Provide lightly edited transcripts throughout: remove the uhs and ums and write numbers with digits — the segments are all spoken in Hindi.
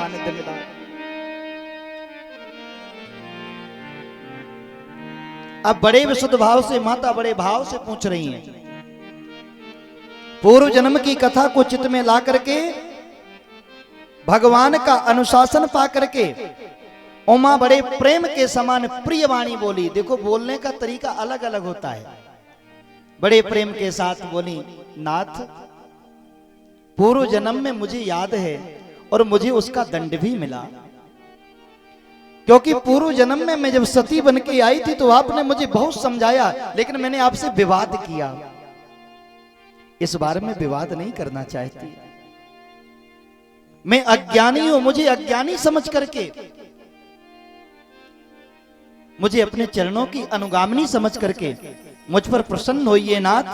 सानिध्य मिला। अब बड़े विशुद्ध भाव से माता बड़े भाव से पूछ रही हैं, पूर्व जन्म की कथा को चित्त में ला करके भगवान का अनुशासन पा करके उमा बड़े प्रेम के समान प्रिय वाणी बोली। देखो बोलने का तरीका अलग अलग होता है। बड़े प्रेम के साथ बोली, नाथ पूर्व जन्म में मुझे याद है और मुझे उसका दंड भी मिला, क्योंकि पूर्व जन्म में मैं जब सती बन के आई थी तो आपने मुझे बहुत समझाया, लेकिन मैंने आपसे विवाद किया। इस बार मैं विवाद नहीं करना चाहती। मैं अज्ञानी हूं, मुझे अज्ञानी समझ करके, मुझे अपने चरणों की अनुगामिनी समझ करके मुझ पर प्रसन्न होइए नाथ,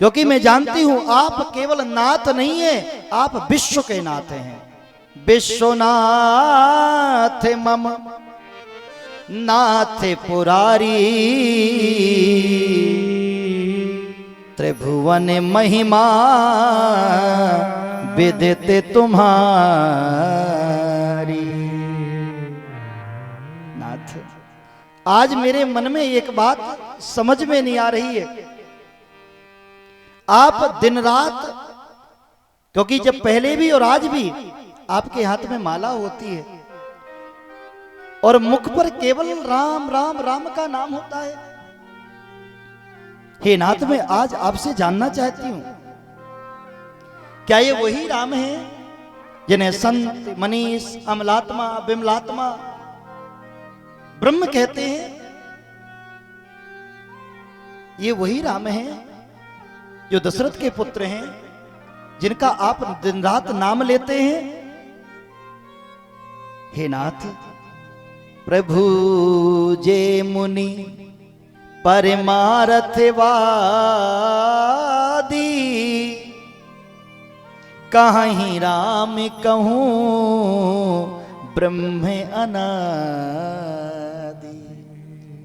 क्योंकि मैं जानती हूं आप केवल नाथ नहीं है, आप विश्व के नाथ हैं। विश्वनाथ मम नाथ पुरारी, त्रिभुवन महिमा विदित तुम्हारी। नाथ आज मेरे मन में एक बात समझ में नहीं आ रही है। आप दिन रात, क्योंकि जब पहले भी और आज भी आपके हाथ में माला होती है और मुख पर केवल राम राम राम का नाम होता है। हे नाथ मैं आज आपसे जानना चाहती हूं, क्या ये वही राम है जिन्हें संत मनीष अमलात्मा विमलात्मा ब्रह्म कहते हैं? ये वही राम है जो दशरथ के पुत्र हैं, जिनका आप दिन रात नाम लेते हैं? हे नाथ प्रभु जे मुनि परमार्थवादी, कहीं राम कहूं ब्रह्म अनादि।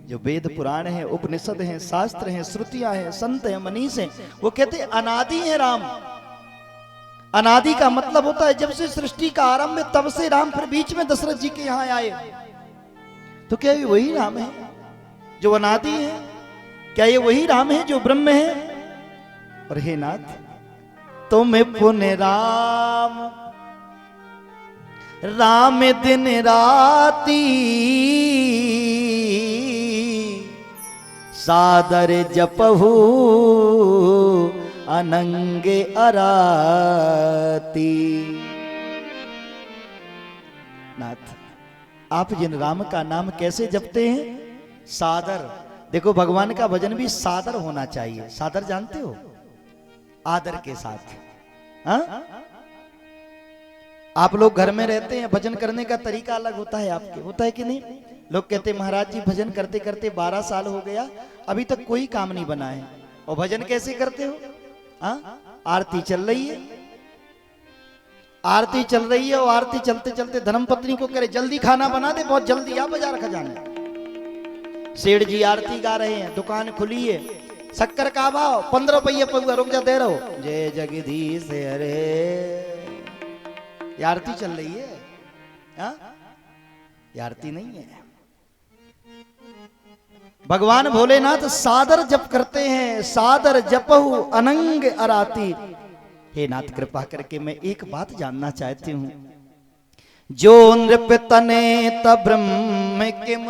जो वेद पुराण है, उपनिषद हैं, शास्त्र हैं, श्रुतियां हैं, संत हैं, मनीष हैं, वो कहते हैं अनादि है राम। अनादि का मतलब होता है जब से सृष्टि का आरंभ है तब से राम, फिर बीच में दशरथ जी के यहां आए। तो क्या ये वही राम है जो अनादि है? क्या ये वही राम है जो ब्रह्म है? और हे नाथ तुम पुण्य राम राम दिन राती, सादर जपहु अनंगे अराती। नाथ आप जिन राम का नाम कैसे जपते हैं? सादर। देखो भगवान का भजन भी सादर होना चाहिए। सादर जानते हो? आदर के साथ। हाँ? आप लोग घर में रहते हैं, भजन करने का तरीका अलग होता है आपके, होता है कि नहीं? लोग कहते हैं महाराज जी भजन करते करते 12 साल हो गया, अभी तक कोई काम नहीं बना है। और भजन कैसे करते हो? हाँ? आरती चल रही है, आरती चल रही है, और आरती चलते चलते धर्मपत्नी को कह रहे जल्दी खाना बना दे, बहुत जल्दी आ बाजार खजाना। सेठ जी आरती गा रहे हैं, दुकान खुली है, शक्कर का भाव 15 रुपये पौवा, रुक जा दे रहो, जय जगदीश हरे। ये आरती चल रही है, हाँ? ये आरती नहीं है। भगवान भोलेनाथ सादर जप करते हैं, सादर जपहु अनंग अराती। हे नाथ कृपा करके मैं एक बात जानना चाहती हूं, जो नृप तने तब ब्रह्म किम,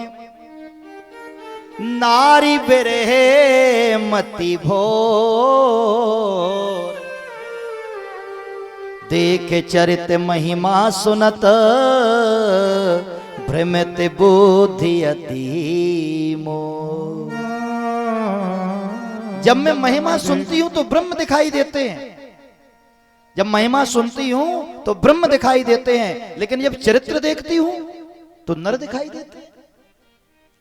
नारी बिरहे मति भोर, देख चरित महिमा सुनत, भ्रमित बुद्धि अति मोर। जब मैं महिमा सुनती हूं तो ब्रह्म दिखाई देते हैं, जब महिमा सुनती हूं तो ब्रह्म दिखाई देते हैं, लेकिन जब चरित्र देखती हूं तो नर दिखाई देते हैं।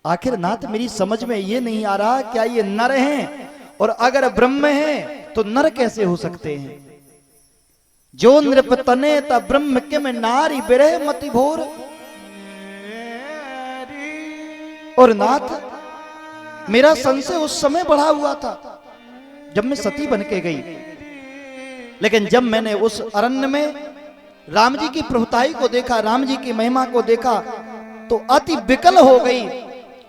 आखिर नाथ मेरी समझ में ये नहीं आ रहा, क्या ये नर हैं? और अगर ब्रह्म हैं तो नर कैसे हो सकते हैं? जो नृप तने त ब्रह्म किम, नारी बिरह मति भोर। और नाथ मेरा संशय उस समय बढ़ा हुआ था जब मैं सती बन के गई, लेकिन जब मैंने उस अरण्य में राम जी की प्रभुताई को देखा, राम जी की महिमा को देखा तो अति विकल हो गई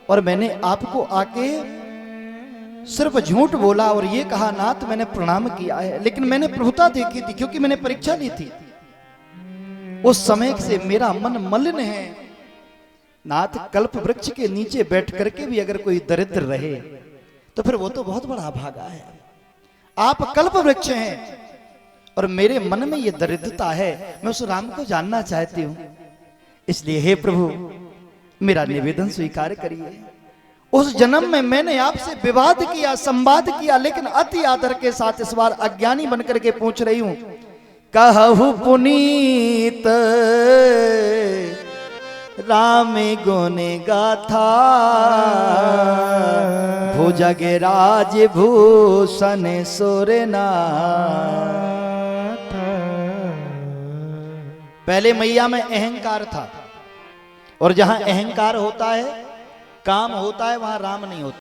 और मैंने आपको आके सिर्फ झूठ बोला और ये कहा नाथ मैंने प्रणाम किया है, लेकिन मैंने प्रभुता देखी थी क्योंकि मैंने परीक्षा ली थी। उस समय से मेरा मन मलिन है। नाथ कल्प वृक्ष के नीचे बैठ करके भी अगर कोई दरिद्र रहे तो फिर वो तो बहुत बड़ा भागा है। आप कल्प वृक्ष हैं और मेरे मन में ये दरिद्रता है, मैं उस राम को जानना चाहती हूं। इसलिए हे प्रभु मेरा निवेदन स्वीकार करिए। उस जन्म में मैंने आपसे विवाद किया, संवाद किया, लेकिन अति आदर के साथ इस बार अज्ञानी बनकर के पूछ रही हूं। कहु पुनीत राम गुण गाथा, भुजगे राज भूषण सुरनाथ। पहले मैया में अहंकार था और जहां अहंकार होता है, काम होता है, वहां राम नहीं होता।